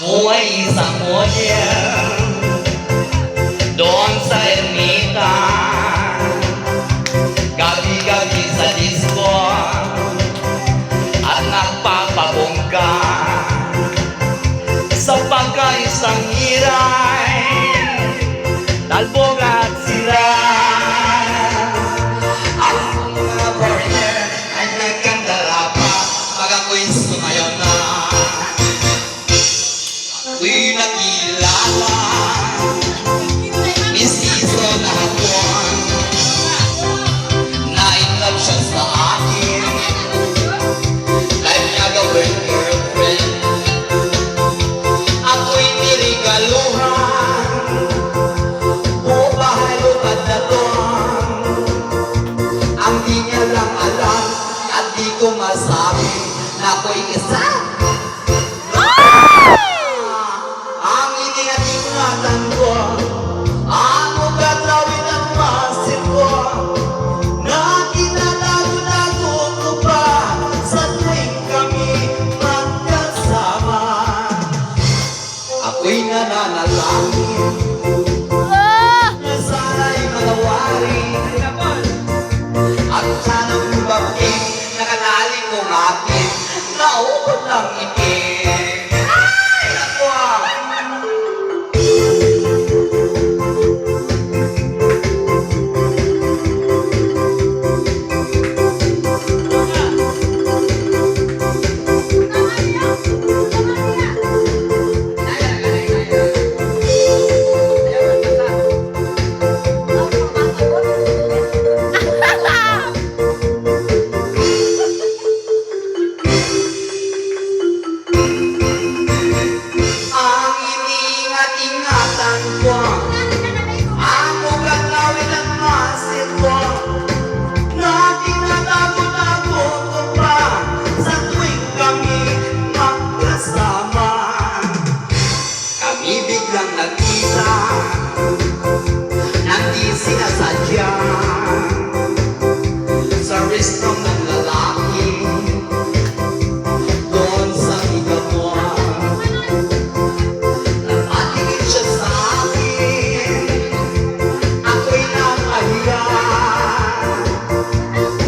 Ako ay isang model doon sa ermita, gabi-gabi sa disco at nagpapabongga sa pagkaisang hiray, talbog at sira. Ang mga foreigner ay nagkandala pa pag ako'y gusto ngayon na ako'y nakilala mistiso na hapon na in love siya sa akin, life niya gawin girlfriend. Ako'y nirigaluhan o bahay lupad na doon. Ang di niya lang alam at di ko masabi na ako'y isa. Ang iningat-ingatan ko, ang ugat-lawin at masin ko, na kinatago-tago ko pa sa tuwing kami magkasama. Ako'y nananalangin na sana'y malawarin at sanang bakit nakanali kong akin na upot lang itin. Ay! Ako ah! Ang iniingat-ingatan ko, ang ugat-lawin at masin ko, na tinatago-tago ko pa sa tuwing kami magkasama. Kami biglang nagkita nang di sinasadya sa restaurant ng lalaki doon sa Igapuan. Napatingin siya sa akin, ako'y napahiya.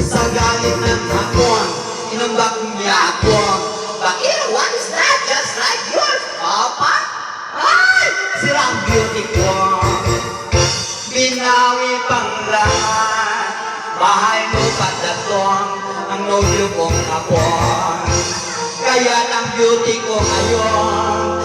Sa galit ng hapon, inambak niya ako. Bakit? What is that? Just like yours, Papa? Ay! Sira ang beauty ko. Binawi pang lahat, bahay lupat na tong ang nobyo kong hapon. Kaya ng beauty ko ngayon